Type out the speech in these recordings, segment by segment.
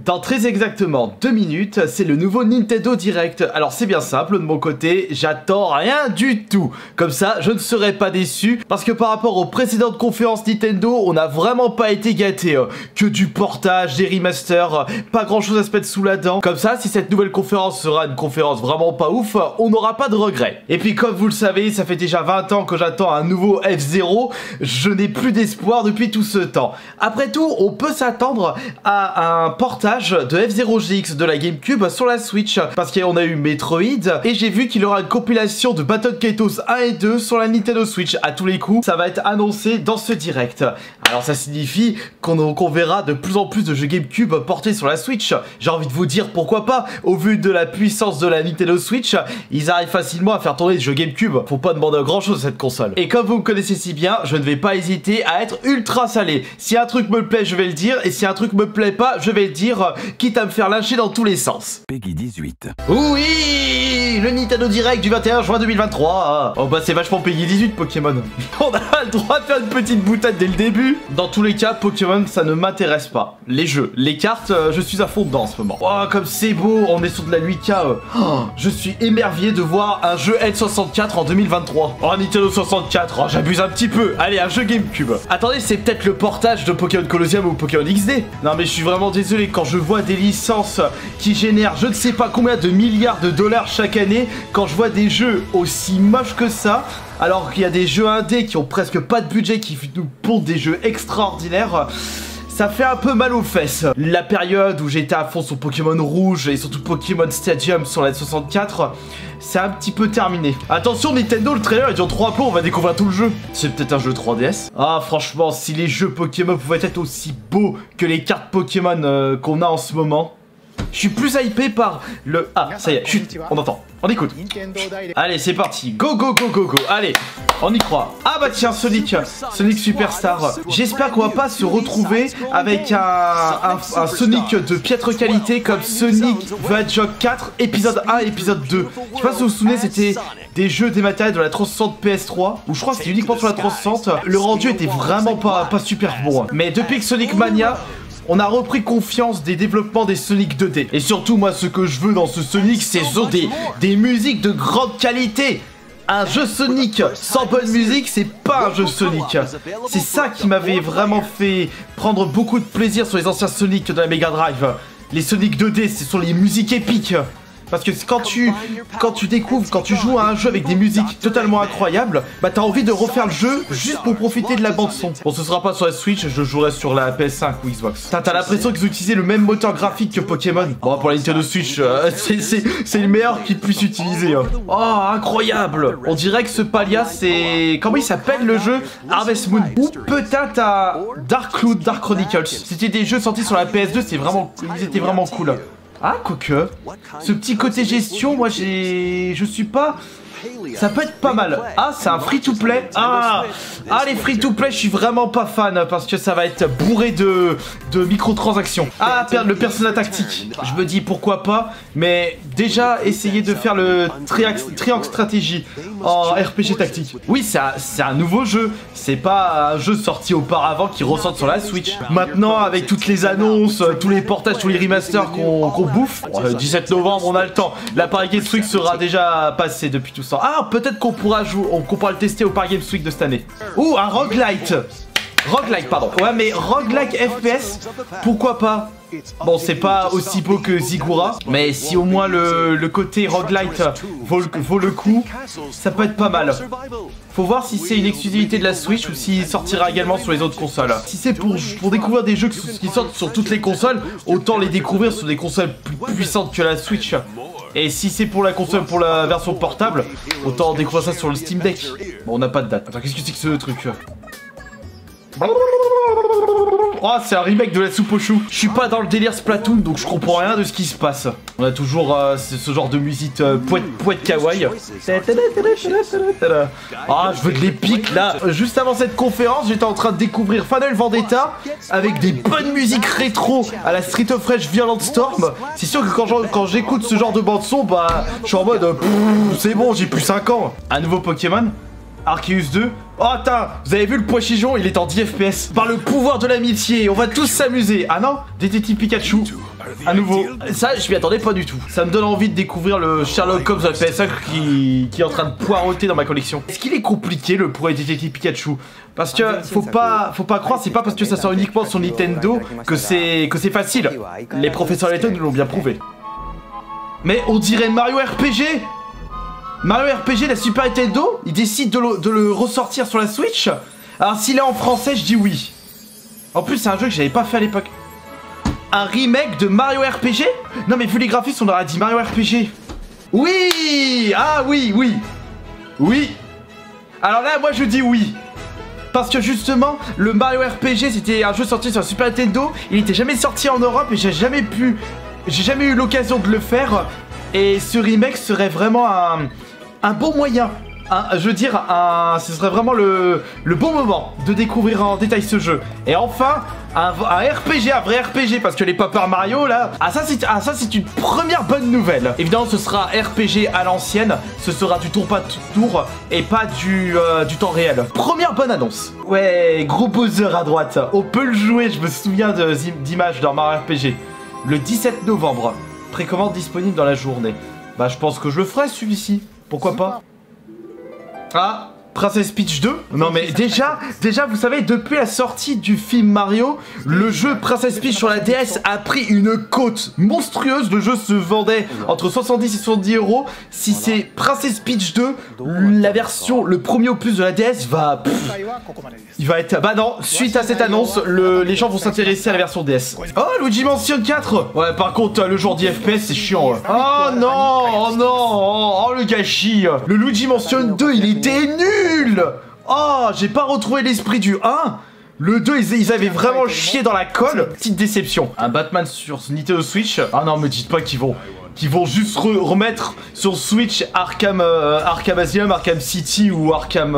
Dans très exactement 2 minutes, c'est le nouveau Nintendo Direct. Alors c'est bien simple, de mon côté, j'attends rien du tout. Comme ça, je ne serai pas déçu, parce que par rapport aux précédentes conférences Nintendo, on n'a vraiment pas été gâtés. Que du portage, des remasters, pas grand chose à se mettre sous la dent. Comme ça, si cette nouvelle conférence sera une conférence vraiment pas ouf, on n'aura pas de regrets. Et puis comme vous le savez, ça fait déjà 20 ans que j'attends un nouveau F-Zero. Je n'ai plus d'espoir depuis tout ce temps. Après tout, on peut s'attendre à un portage de F-Zero GX de la GameCube sur la Switch, parce qu'on a eu Metroid et j'ai vu qu'il y aura une compilation de Baton Kaitos 1 et 2 sur la Nintendo Switch. À tous les coups, ça va être annoncé dans ce direct. Alors ça signifie qu'on verra de plus en plus de jeux GameCube portés sur la Switch. J'ai envie de vous dire pourquoi pas, au vu de la puissance de la Nintendo Switch, ils arrivent facilement à faire tourner des jeux GameCube. Faut pas demander grand chose à cette console. Et comme vous me connaissez si bien, je ne vais pas hésiter à être ultra salé. Si un truc me plaît, je vais le dire, et si un truc me plaît pas, je vais le dire, quitte à me faire lâcher dans tous les sens. Peggy 18. Oui, le Nintendo Direct du 21 juin 2023. Oh bah c'est vachement Peggy 18 Pokémon. On a le droit de faire une petite boutade dès le début. Dans tous les cas, Pokémon ça ne m'intéresse pas. Les jeux, les cartes, je suis à fond dedans en ce moment. Oh comme c'est beau, on est sur de la 8K. Je suis émerveillé de voir un jeu N64 en 2023. Oh Nintendo 64, oh, j'abuse un petit peu. Allez, un jeu GameCube. Attendez, c'est peut-être le portage de Pokémon Colosseum ou Pokémon XD. Non mais je suis vraiment désolé, quand je vois des licences qui génèrent je ne sais pas combien de milliards de dollars chaque année, quand je vois des jeux aussi moches que ça, alors qu'il y a des jeux indés qui ont presque pas de budget, qui nous pondent des jeux extraordinaires, ça fait un peu mal aux fesses. La période où j'étais à fond sur Pokémon Rouge et surtout Pokémon Stadium sur la 64, c'est un petit peu terminé. Attention Nintendo, le trailer il dure 3 plombs, on va découvrir tout le jeu. C'est peut-être un jeu 3DS. Ah franchement, si les jeux Pokémon pouvaient être aussi beaux que les cartes Pokémon qu'on a en ce moment, je suis plus hypé par le... Ah, ça y est, chut, on entend, on écoute. Allez, c'est parti, go, go, go, go, go, allez, on y croit. Ah bah tiens, Sonic Superstar. J'espère qu'on va pas se retrouver avec un Sonic de piètre qualité comme Sonic the Hedgehog 4, épisode 1 et épisode 2. Je sais pas si vous vous souvenez, c'était des jeux dématérialisés de la 360 PS3, ou je crois que c'était uniquement sur la 360. Le rendu était vraiment pas super bon. Mais depuis que Sonic Mania, on a repris confiance des développements des Sonic 2D. Et surtout, moi, ce que je veux dans ce Sonic, c'est des musiques de grande qualité. Un jeu Sonic sans bonne musique, c'est pas un jeu Sonic. C'est ça qui m'avait vraiment fait prendre beaucoup de plaisir sur les anciens Sonic de la Mega Drive. Les Sonic 2D, ce sont les musiques épiques. Parce que quand tu découvres, quand tu joues à un jeu avec des musiques totalement incroyables, bah t'as envie de refaire le jeu juste pour profiter de la bande son. Bon, ce sera pas sur la Switch, je jouerai sur la PS5 ou Xbox. T'as l'impression qu'ils ont utilisé le même moteur graphique que Pokémon. Bon, pour la Nintendo Switch, c'est le meilleur qu'ils puissent utiliser. Oh, incroyable. On dirait que ce Palia, c'est... Comment il s'appelle le jeu? Harvest Moon. Ou peut-être à Dark Cloud, Dark Chronicles. C'était des jeux sortis sur la PS2, ils étaient vraiment cool. Ah, quoique, ce petit côté gestion, moi je suis pas... Ça peut être pas mal. Ah, c'est un free-to-play. Ah, les free-to-play, je suis vraiment pas fan parce que ça va être bourré de microtransactions. Ah, le Persona Tactique. Je me dis pourquoi pas, mais déjà essayer de faire le triangle stratégie en RPG tactique. Oui, c'est un nouveau jeu. C'est pas un jeu sorti auparavant qui ressort sur la Switch. Maintenant, avec toutes les annonces, tous les portages, tous les remasters qu'on bouffe, 17 novembre, on a le temps. La Paris Games Week sera déjà passée depuis tout ça. Ah, peut-être qu'on pourra le tester au Paris Games Week de cette année. Ouh, un roguelite. Roguelike, pardon. Ouais, mais roguelike FPS, pourquoi pas? Bon, c'est pas aussi beau que Zigura, mais si au moins le côté roguelite vaut le coup, ça peut être pas mal. Faut voir si c'est une exclusivité de la Switch ou s'il sortira également sur les autres consoles. Si c'est pour découvrir des jeux qui sortent sur toutes les consoles, autant les découvrir sur des consoles plus puissantes que la Switch. Et si c'est pour la console, pour la version portable, autant découvrir ça sur le Steam Deck. Bon, on n'a pas de date. Attends, qu'est-ce que c'est que ce truc? Oh, c'est un remake de la soupe aux choux. Je suis pas dans le délire Splatoon, donc je comprends rien de ce qui se passe. On a toujours ce genre de musique poète kawaii. Ah, je veux de l'épique là. Juste avant cette conférence, j'étais en train de découvrir Final Vendetta avec des bonnes musiques rétro à la Street of Rage Violent Storm. C'est sûr que quand j'écoute ce genre de bande son, bah je suis en mode c'est bon, j'ai plus 5 ans. Un nouveau Pokémon, Arceus 2. Oh attends, vous avez vu le Poichijon, il est en 10 FPS. Par le pouvoir de l'amitié, on va tous s'amuser. Ah non, Détective Pikachu. À nouveau. Ça, je m'y attendais pas du tout. Ça me donne envie de découvrir le Sherlock Holmes de la PS5 qui est en train de poireauter dans ma collection. Est-ce qu'il est compliqué le pour Détective Pikachu? Parce que faut pas croire, c'est pas parce que ça sort uniquement sur Nintendo que c'est facile. Les professeurs Layton nous l'ont bien prouvé. Mais on dirait Mario RPG. Mario RPG, la Super Nintendo, ils décident de le ressortir sur la Switch. Alors s'il est en français, je dis oui. En plus, c'est un jeu que j'avais pas fait à l'époque. Un remake de Mario RPG? Non mais vu les graphismes, on aurait dit Mario RPG. Oui! Ah oui, oui. Oui. Alors là, moi je dis oui. Parce que justement, le Mario RPG, c'était un jeu sorti sur la Super Nintendo. Il n'était jamais sorti en Europe et j'ai jamais eu l'occasion de le faire. Et ce remake serait vraiment un bon moyen. Je veux dire, ce serait vraiment le bon moment de découvrir en détail ce jeu. Et enfin, un RPG, un vrai RPG, parce que les Paper Mario là, ça c'est une première bonne nouvelle. Évidemment, ce sera RPG à l'ancienne, ce sera du tour par tour et pas du temps réel. Première bonne annonce. Ouais, gros Bowser à droite. On peut le jouer, je me souviens d'images dans Mario RPG. Le 17 novembre. Précommande disponible dans la journée. Bah, je pense que je le ferai celui-ci. Pourquoi pas? Ah, Princess Peach 2? Non mais déjà, vous savez, depuis la sortie du film Mario, le jeu Princess Peach sur la DS a pris une cote monstrueuse. Le jeu se vendait entre 70 et 70 euros. Si c'est Princess Peach 2, la version, le premier opus de la DS il va être... Bah non, suite à cette annonce, les gens vont s'intéresser à la version DS. Oh, Luigi Mansion 4. Ouais, par contre, le genre 10 FPS, c'est chiant. Oh non, oh non, oh le gâchis. Le Luigi Mansion 2, il était nul. Oh, j'ai pas retrouvé l'esprit du 1. Le 2, ils avaient vraiment chié dans la colle. Petite déception. Un Batman sur Nintendo Switch. Ah non, me dites pas qu'ils vont juste remettre sur Switch Arkham Asylum, Arkham City ou Arkham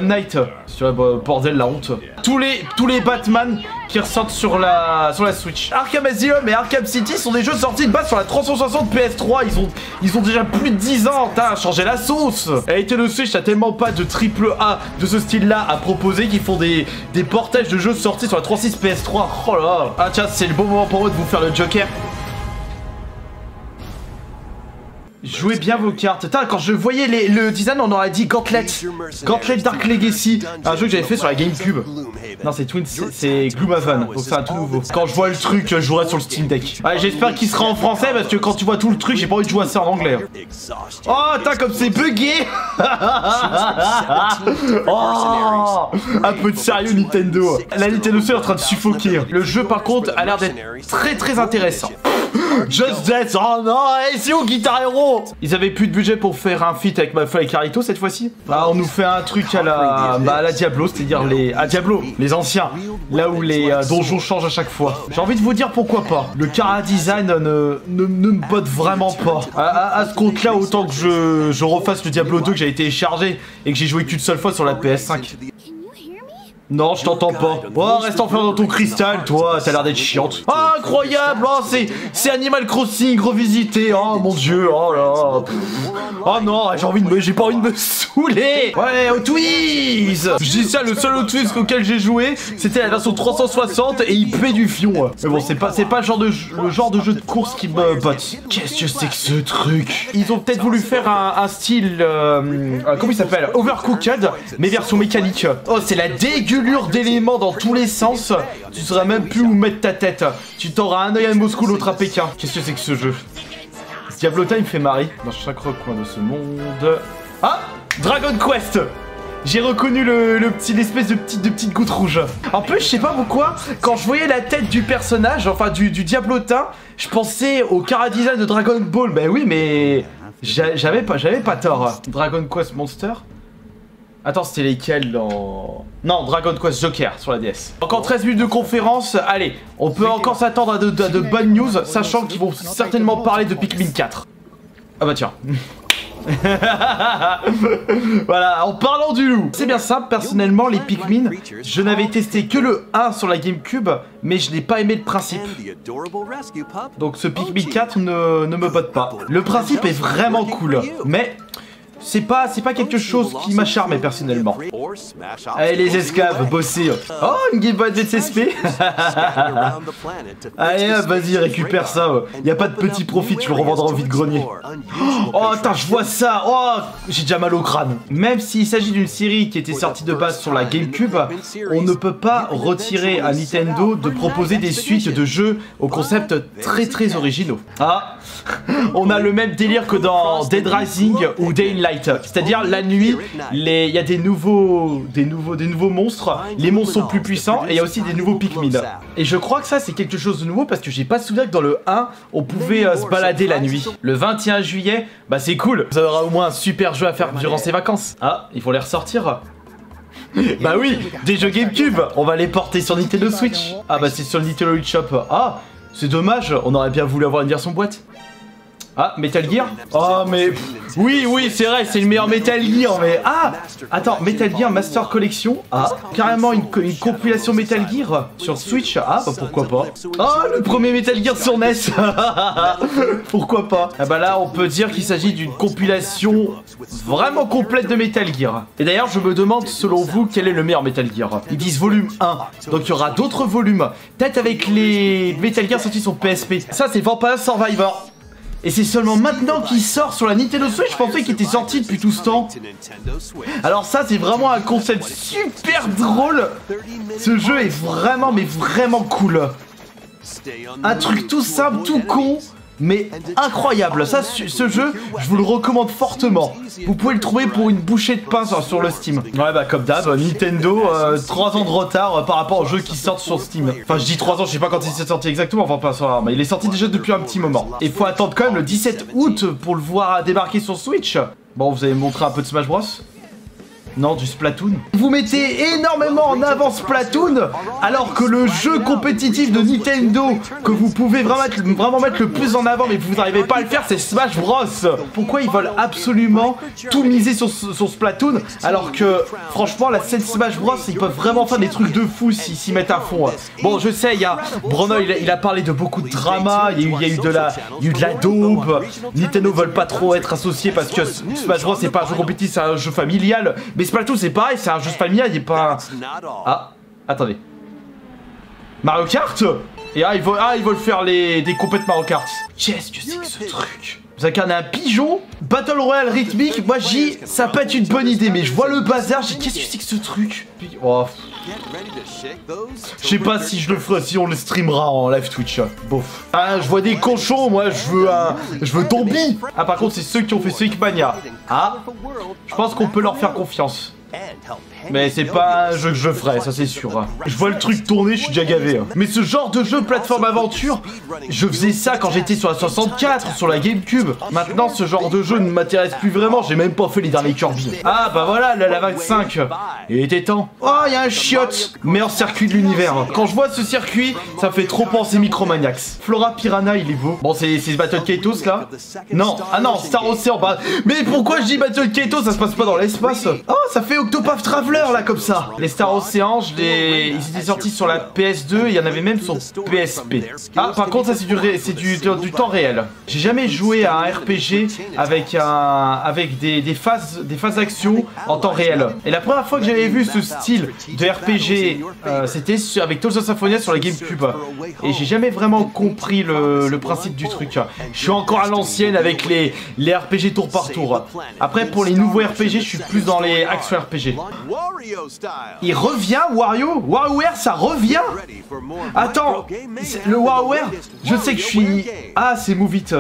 Knight. Sur bordel, la honte. Tous les Batman qui ressortent sur la Switch. Arkham Asylum et Arkham City sont des jeux sortis de base sur la 360 PS3. Ils ont déjà plus de 10 ans. T'as changé la sauce. Et Nintendo Switch, t'as tellement pas de AAA de ce style-là à proposer qu'ils font des portages de jeux sortis sur la 360 PS3. Oh là là. Ah tiens, c'est le bon moment pour eux de vous faire le Joker. Jouez bien vos cartes. Putain, quand je voyais le design, on aurait dit Gauntlet Dark Legacy, un jeu que j'avais fait sur la GameCube. Non, c'est Gloomhaven, donc c'est un tout nouveau. Quand je vois le truc, je jouerai sur le Steam Deck. Ouais, j'espère qu'il sera en français parce que quand tu vois tout le truc, j'ai pas envie de jouer à ça en anglais. Oh, putain, comme c'est bugué. Oh, un peu de sérieux, Nintendo. La Nintendo Switch est en train de suffoquer. Le jeu, par contre, a l'air d'être très intéressant. Just Dance, oh non, c'est où Guitar Hero? Ils avaient plus de budget pour faire un feat avec Malfoy et Carito cette fois-ci. Ah, on nous fait un truc à la Diablo, c'est-à-dire Diablo, les anciens, là où les donjons changent à chaque fois. J'ai envie de vous dire pourquoi pas. Le chara design ne me botte vraiment pas. À ce compte-là, autant que je refasse le Diablo 2 que j'ai téléchargé et que j'ai joué qu'une seule fois sur la PS5. Non, je t'entends pas. Oh, reste enfermé dans ton cristal, toi, t'as l'air d'être chiante. Oh, incroyable, oh, c'est Animal Crossing revisité, oh mon dieu, oh là. Oh non, j'ai pas envie de me saouler. Ouais, Hot Wheels. Je dis ça, le seul Hot Wheels auquel j'ai joué, c'était la version 360 et il puait du fion. Mais bon, c'est pas le genre de jeu de course qui me botte. Qu'est-ce que c'est que ce truc? Ils ont peut-être voulu faire un style, comment il s'appelle? Overcooked, mais version mécanique. Oh, c'est la dégueulasse d'éléments dans tous les sens. Tu sauras même plus où mettre ta tête. Tu t'auras un œil à Moscou, l'autre à Pékin. Qu'est-ce que c'est que ce jeu? Diablo Time fait marrer dans chaque recoin de ce monde. Ah, Dragon Quest. J'ai reconnu l'espèce de petite goutte rouge. En plus, je sais pas pourquoi, quand je voyais la tête du personnage, enfin du diablotin, je pensais au chara design de Dragon Ball. Ben oui, mais j'avais pas tort. Dragon Quest Monster. Attends, c'était lesquels dans... Non, Dragon Quest Joker sur la DS. Encore 13 minutes de conférence. Allez, on peut encore s'attendre à de bonnes news, sachant qu'ils vont certainement parler de Pikmin 4. Ah bah tiens. Voilà, en parlant du loup. C'est bien simple, personnellement, les Pikmin, je n'avais testé que le 1 sur la GameCube, mais je n'ai pas aimé le principe. Donc ce Pikmin 4 ne me botte pas. Le principe est vraiment cool, mais... c'est pas quelque chose qui m'a charmé personnellement. Allez les esclaves, bossez. Oh, une Game Boy Advance SP. Allez, vas-y, récupère ça. Y a pas de petit profit, tu le revendras au vide-grenier. Oh, attends, je vois ça. Oh, j'ai déjà mal au crâne. Même s'il s'agit d'une série qui était sortie de base sur la GameCube, on ne peut pas retirer à Nintendo de proposer des suites de jeux au concept très originaux. Ah, on a le même délire que dans Dead Rising ou Day in Light, c'est-à-dire la nuit, il y a des nouveaux monstres, les monstres sont plus puissants et il y a aussi des nouveaux Pikmin. Et je crois que ça c'est quelque chose de nouveau parce que j'ai pas souvenir que dans le 1 on pouvait se balader la nuit. Le 21 juillet, bah c'est cool, ça aura au moins un super jeu à faire durant ces vacances. Ah, il faut les ressortir. Bah oui, des jeux GameCube, on va les porter sur Nintendo Switch. Ah bah c'est sur le Nintendo eShop. Ah, c'est dommage, on aurait bien voulu avoir une version boîte. Ah, Metal Gear. Oh mais... Oui, c'est vrai, c'est le meilleur Metal Gear, mais... Ah, attends, Metal Gear Master Collection. Ah, carrément une compilation Metal Gear sur Switch. Ah, bah pourquoi pas. Oh, le premier Metal Gear sur NES. Pourquoi pas. Ah bah là, on peut dire qu'il s'agit d'une compilation vraiment complète de Metal Gear. Et d'ailleurs, je me demande, selon vous, quel est le meilleur Metal Gear. Ils disent volume 1, donc il y aura d'autres volumes. Peut-être avec les Metal Gear sortis sur PSP. Ça, c'est Vampire Survivor. Et c'est seulement maintenant qu'il sort sur la Nintendo Switch, je pensais qu'il était sorti depuis tout ce temps. Alors ça c'est vraiment un concept super drôle. Ce jeu est vraiment mais vraiment cool. Un truc tout simple, tout con, mais incroyable. Ça, ce jeu, je vous le recommande fortement. Vous pouvez le trouver pour une bouchée de pain sur le Steam. Ouais bah comme d'hab, Nintendo, 3 ans de retard par rapport aux jeux qui sortent sur Steam. Enfin je dis 3 ans, je sais pas quand il s'est sorti exactement, enfin pas ça, mais il est sorti déjà depuis un petit moment. Et faut attendre quand même le 17 août pour le voir débarquer sur Switch. Bon, vous avez montré un peu de Smash Bros? Non, du Splatoon. Vous mettez énormément en avant Splatoon, alors que le jeu compétitif de Nintendo que vous pouvez vraiment mettre le plus en avant, mais vous n'arrivez pas à le faire, c'est Smash Bros. Pourquoi ils veulent absolument tout miser sur Splatoon, alors que franchement la scène Smash Bros, ils peuvent vraiment faire des trucs de fou s'ils s'y mettent à fond. Bon, je sais, il y a Bruno, il a parlé de beaucoup de drama, il y a eu de la dope. Nintendo veulent pas trop être associés parce que Smash Bros c'est pas un jeu compétitif, c'est un jeu familial. Mais Splatoon c'est pareil, c'est un jeu familial, il est pas... Ah, attendez. Mario Kart. Et ils veulent faire des compètes Mario Kart. Qu'est-ce que c'est que ce truc? Vous incarnez un pigeon, Battle Royale rythmique, moi j'y, ça peut être une bonne idée, mais je vois le bazar, j'ai qu'est-ce que c'est que ce truc? Oh. Je sais pas si je le ferai, si on le streamera en live Twitch. Bof. Ah, je vois des cochons, moi je veux Tombi. Ah par contre c'est ceux qui ont fait Sonic Mania. Ah, je pense qu'on peut leur faire confiance. Mais c'est pas un jeu que je ferai, ça c'est sûr. Je vois le truc tourner, je suis déjà gavé. Mais ce genre de jeu plateforme aventure, je faisais ça quand j'étais sur la 64, sur la GameCube. Maintenant ce genre de jeu ne m'intéresse plus vraiment, j'ai même pas fait les derniers Kirby. Ah bah voilà, la 25. Il était temps. Oh, il y a un chiotte. Meilleur circuit de l'univers. Quand je vois ce circuit, ça me fait trop penser Micromaniacs. Flora Piranha, il est beau. Bon, c'est Battle Kaitos là? Non, ah non, Star Ocean. Bah... Mais pourquoi je dis Battle Kaitos? Ça se passe pas dans l'espace. Oh, ça fait Octopath Traveler là comme ça. Les Star Ocean, ils étaient sortis sur la PS2, il y en avait même sur PSP. Ah par contre ça c'est du temps réel. J'ai jamais joué à un RPG avec des phases d'action en temps réel. Et la première fois que j'avais vu ce style de RPG, c'était avec Tales of Symphonia sur la GameCube. Et j'ai jamais vraiment compris le principe du truc. Je suis encore à l'ancienne avec les RPG tour par tour. Après pour les nouveaux RPG, je suis plus dans les action RPG. Il revient, Wario? WarioWare, ça revient? Attends, le WarioWare, je sais que je suis... Ah, c'est Move It.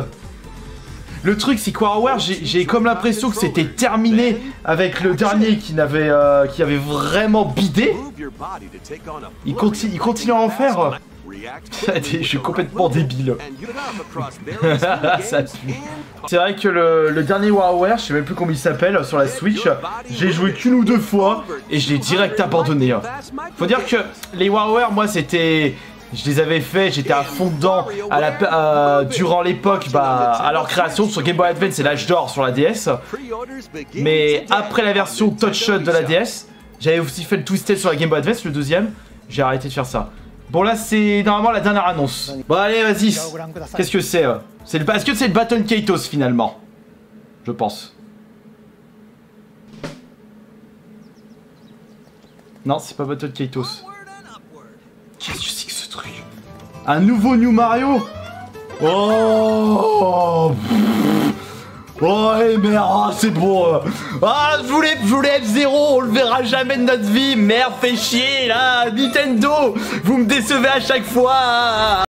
Le truc, c'est que WarioWare, j'ai comme l'impression que c'était terminé avec le dernier qui avait vraiment bidé. Il continue à en faire. Je suis complètement débile. Ça tue. C'est vrai que le dernier WarioWare, je sais même plus comment il s'appelle, sur la Switch, j'ai joué qu'une ou deux fois et je l'ai direct abandonné. Faut dire que les WarioWare, moi c'était... Je les avais fait, j'étais à fond dedans durant l'époque, à leur création sur Game Boy Advance et l'âge d'or sur la DS. Mais après la version Touch de la DS, j'avais aussi fait le Twisted sur la Game Boy Advance, le deuxième. J'ai arrêté de faire ça. Bon là c'est normalement la dernière annonce. Bon allez vas-y. Qu'est-ce que c'est? Est-ce que c'est le Battle Kaitos finalement? Je pense. Non, c'est pas Battle Kaitos. Qu'est-ce que c'est que ce truc? Un nouveau New Mario? Oh, ouais, merde, oh, c'est bon. Ah, je voulais F0, on le verra jamais de notre vie. Merde, fait chier, là. Nintendo, vous me décevez à chaque fois.